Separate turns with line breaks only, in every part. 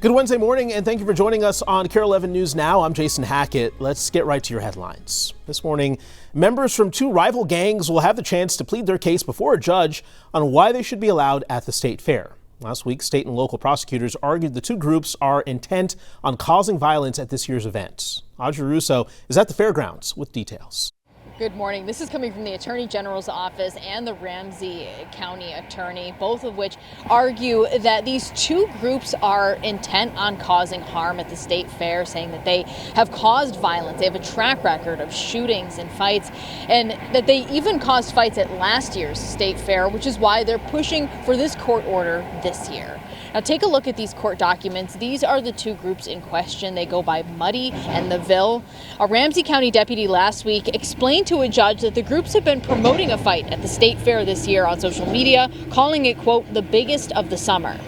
Good Wednesday morning, and thank you for joining us on Kare 11 News Now. I'm Jason Hackett. Let's get right to your headlines. This morning, members from two rival gangs will have the chance to plead their case before a judge on why they should be allowed at the state fair. Last week, state and local prosecutors argued the two groups are intent on causing violence at this year's event. Audrey Russo is at the fairgrounds with details.
Good morning. This is coming from the Attorney General's office and the Ramsey County Attorney, both of which argue that these two groups are intent on causing harm at the state fair, saying that they have caused violence. They have a track record of shootings and fights, and that they even caused fights at last year's state fair, which is why they're pushing for this court order this year. Now take a look at these court documents. These are the two groups in question. They go by Muddy and the Ville. A Ramsey County deputy last week explained to a judge that the groups have been promoting a fight at the state fair this year on social media, calling it, quote, the biggest of the summer.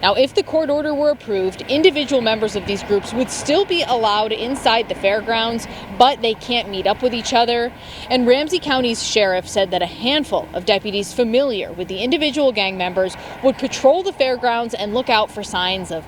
Now, if the court order were approved, individual members of these groups would still be allowed inside the fairgrounds, but they can't meet up with each other. And Ramsey County's sheriff said that a handful of deputies familiar with the individual gang members would patrol the fairgrounds and look out for signs of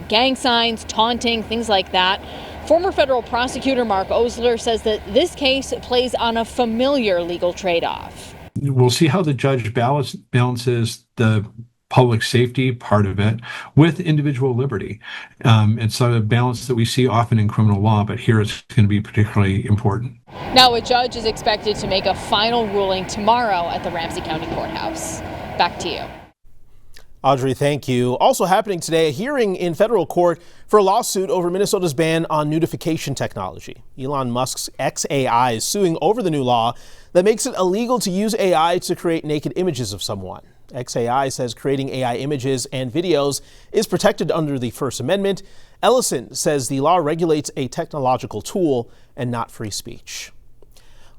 gang signs, taunting, things like that. Former federal prosecutor Mark Osler says that this case plays on a familiar legal trade-off.
We'll see how the judge balances the public safety part of it with individual liberty. It's a balance that we see often in criminal law, but here it's going to be particularly important.
Now, a judge is expected to make a final ruling tomorrow at the Ramsey County Courthouse. Back to you.
Audrey, thank you. Also happening today, a hearing in federal court for a lawsuit over Minnesota's ban on nudification technology. Elon Musk's XAI is suing over the new law that makes it illegal to use AI to create naked images of someone. XAI says creating AI images and videos is protected under the First Amendment. Ellison says the law regulates a technological tool and not free speech.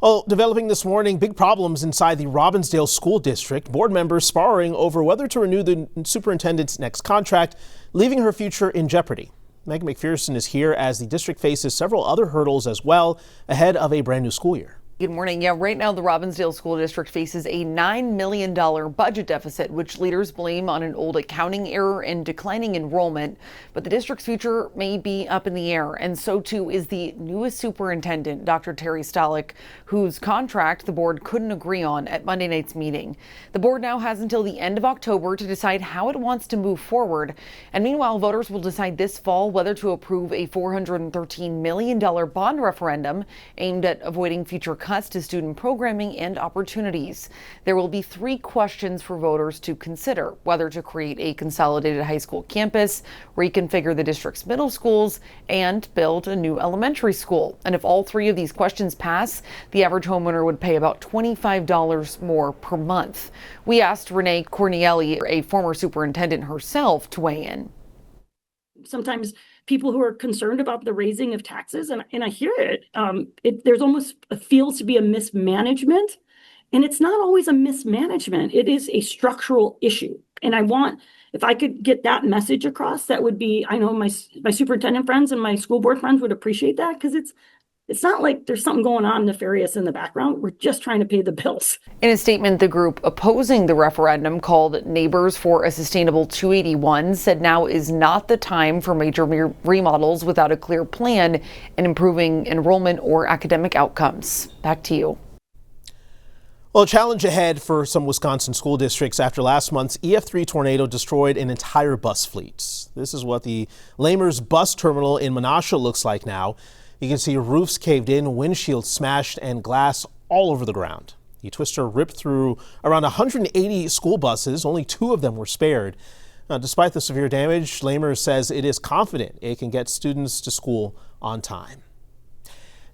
Well, developing this morning, big problems inside the Robbinsdale School District. Board members sparring over whether to renew the superintendent's next contract, leaving her future in jeopardy. Megan McPherson is here as the district faces several other hurdles as well ahead of a brand new school year.
Good morning. Yeah, right now the Robbinsdale School District faces a $9 million budget deficit, which leaders blame on an old accounting error and declining enrollment. But the district's future may be up in the air, and so too is the newest superintendent, Dr. Terry Stalick, whose contract the board couldn't agree on at Monday night's meeting. The board now has until the end of October to decide how it wants to move forward. And meanwhile, voters will decide this fall whether to approve a $413 million bond referendum aimed at avoiding future cuts to student programming and opportunities. There will be 3 questions for voters to consider: whether to create a consolidated high school campus, reconfigure the district's middle schools, and build a new elementary school. And if all 3 of these questions pass, the average homeowner would pay about $25 more per month. We asked Renee Cornielli, a former superintendent herself, to weigh in.
Sometimes people who are concerned about the raising of taxes, and I hear it, there's almost feels to be a mismanagement, and it's not always a mismanagement. It is a structural issue. And if I could get that message across, that would be, I know my superintendent friends and my school board friends would appreciate that, because it's not like there's something going on nefarious in the background. We're just trying to pay the bills.
In a statement, the group opposing the referendum, called Neighbors for a Sustainable 281, said now is not the time for major remodels without a clear plan in improving enrollment or academic outcomes. Back to you.
Well, a challenge ahead for some Wisconsin school districts after last month's EF3 tornado destroyed an entire bus fleet. This is what the Lamers bus terminal in Menasha looks like now. You can see roofs caved in, windshields smashed, and glass all over the ground. The twister ripped through around 180 school buses. Only 2 of them were spared. Now, despite the severe damage, Lamers says it is confident it can get students to school on time.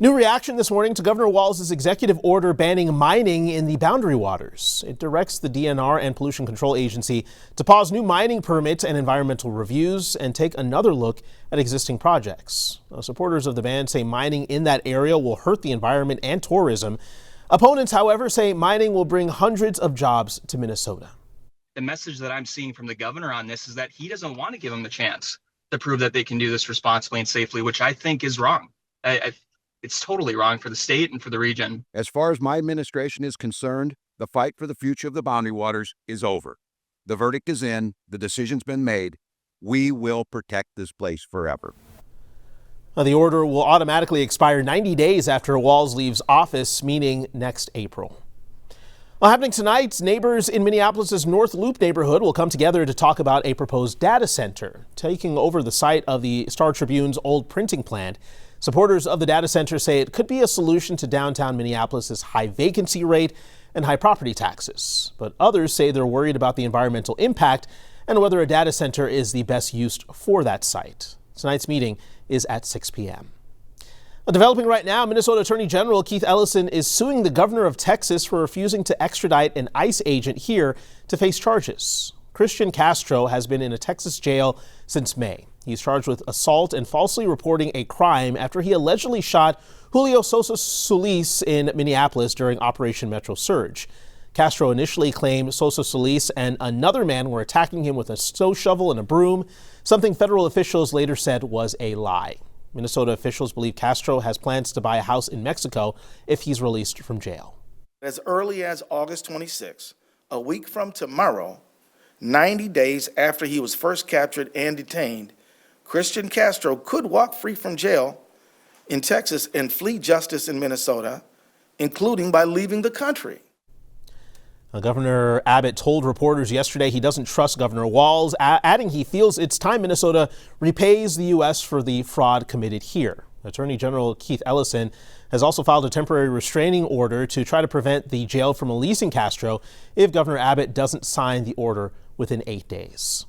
New reaction this morning to Governor Walz's executive order banning mining in the Boundary Waters. It directs the DNR and Pollution Control Agency to pause new mining permits and environmental reviews and take another look at existing projects. Now, supporters of the ban say mining in that area will hurt the environment and tourism. Opponents, however, say mining will bring hundreds of jobs to Minnesota.
The message that I'm seeing from the governor on this is that he doesn't want to give them the chance to prove that they can do this responsibly and safely, which I think is wrong. It's totally wrong for the state and for the region.
As far as my administration is concerned, the fight for the future of the Boundary Waters is over. The verdict is in, the decision's been made. we will protect this place forever.
The order will automatically expire 90 days after Walz leaves office, meaning next April. Well, happening tonight, neighbors in Minneapolis' North Loop neighborhood will come together to talk about a proposed data center taking over the site of the Star Tribune's old printing plant. Supporters of the data center say it could be a solution to downtown Minneapolis' high vacancy rate and high property taxes. But others say they're worried about the environmental impact and whether a data center is the best use for that site. Tonight's meeting is at 6 p.m. Developing right now, Minnesota Attorney General Keith Ellison is suing the governor of Texas for refusing to extradite an ICE agent here to face charges. Christian Castro has been in a Texas jail since May. He's charged with assault and falsely reporting a crime after he allegedly shot Julio Sosa Solis in Minneapolis during Operation Metro Surge. Castro initially claimed Sosa Solis and another man were attacking him with a snow shovel and a broom, something federal officials later said was a lie. Minnesota officials believe Castro has plans to buy a house in Mexico if he's released from jail.
As early as August 26, a week from tomorrow, 90 days after he was first captured and detained, Christian Castro could walk free from jail in Texas and flee justice in Minnesota, including by leaving the country.
Governor Abbott told reporters yesterday he doesn't trust Governor Walz, adding he feels it's time Minnesota repays the U.S. for the fraud committed here. Attorney General Keith Ellison has also filed a temporary restraining order to try to prevent the jail from releasing Castro if Governor Abbott doesn't sign the order within 8 days.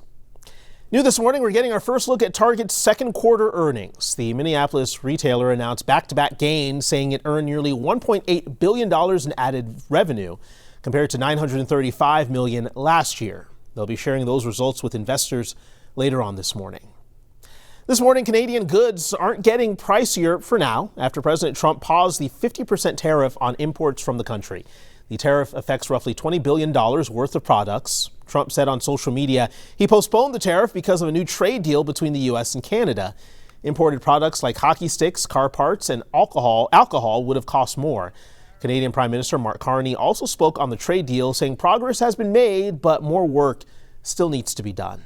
New this morning, we're getting our first look at Target's second quarter earnings. The Minneapolis retailer announced back-to-back gains, saying it earned nearly $1.8 billion in added revenue, compared to $935 million last year. They'll be sharing those results with investors later on this morning. This morning, Canadian goods aren't getting pricier for now after President Trump paused the 50% tariff on imports from the country. The tariff affects roughly $20 billion worth of products. Trump said on social media he postponed the tariff because of a new trade deal between the U.S. and Canada. Imported products like hockey sticks, car parts, and alcohol would have cost more. Canadian Prime Minister Mark Carney also spoke on the trade deal, saying progress has been made, but more work still needs to be done.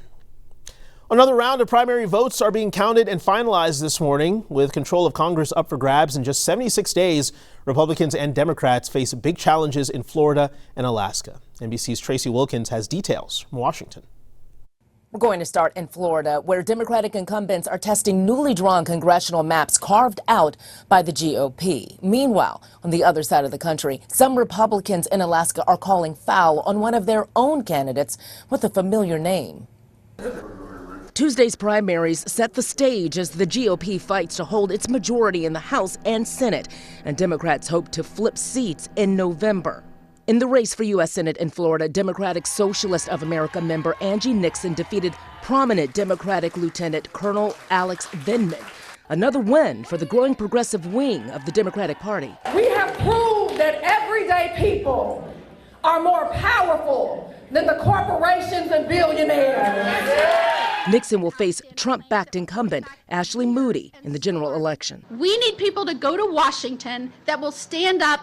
Another round of primary votes are being counted and finalized this morning. With control of Congress up for grabs in just 76 days, Republicans and Democrats face big challenges in Florida and Alaska. NBC's Tracy Wilkins has details from Washington.
We're going to start in Florida, where Democratic incumbents are testing newly drawn congressional maps carved out by the GOP. Meanwhile, on the other side of the country, some Republicans in Alaska are calling foul on one of their own candidates with a familiar name. Tuesday's primaries set the stage as the GOP fights to hold its majority in the House and Senate, and Democrats hope to flip seats in November. In the race for U.S. Senate in Florida, Democratic Socialist of America member Angie Nixon defeated prominent Democratic Lieutenant Colonel Alex Vindman. Another win for the growing progressive wing of the Democratic Party.
We have proved that everyday people are more powerful than the corporations and billionaires.
Nixon will face Trump-backed incumbent Ashley Moody in the general election.
We need people to go to Washington that will stand up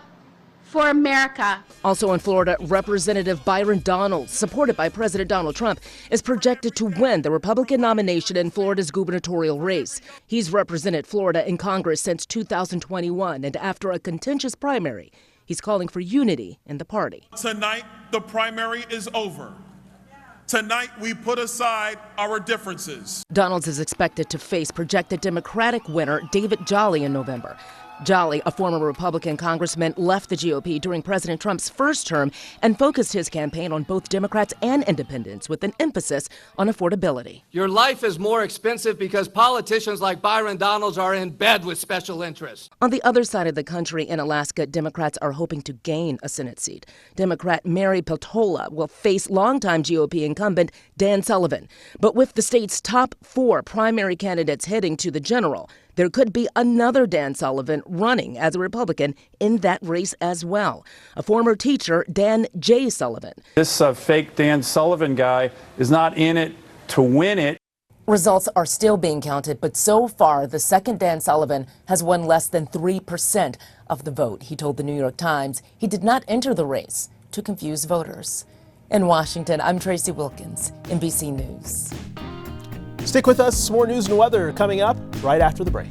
for America.
Also in Florida, Representative Byron Donalds, supported by President Donald Trump, is projected to win the Republican nomination in Florida's gubernatorial race. He's represented Florida in Congress since 2021, and after a contentious primary, he's calling for unity in the party.
Tonight, the primary is over. Tonight, we put aside our differences.
Donalds is expected to face projected Democratic winner David Jolly in November. Jolly, a former Republican congressman, left the GOP during President Trump's first term and focused his campaign on both Democrats and independents with an emphasis on affordability.
Your life is more expensive because politicians like Byron Donalds are in bed with special interests.
On the other side of the country in Alaska, Democrats are hoping to gain a Senate seat. Democrat Mary Peltola will face longtime GOP incumbent Dan Sullivan. But with the state's top 4 primary candidates heading to the general, there could be another Dan Sullivan running as a Republican in that race as well. A former teacher, Dan J. Sullivan.
This fake Dan Sullivan guy is not in it to win it.
Results are still being counted, but so far, the second Dan Sullivan has won less than 3% of the vote. He told the New York Times he did not enter the race to confuse voters. In Washington, I'm Tracy Wilkins, NBC News.
Stick with us. More news and weather coming up right after the break.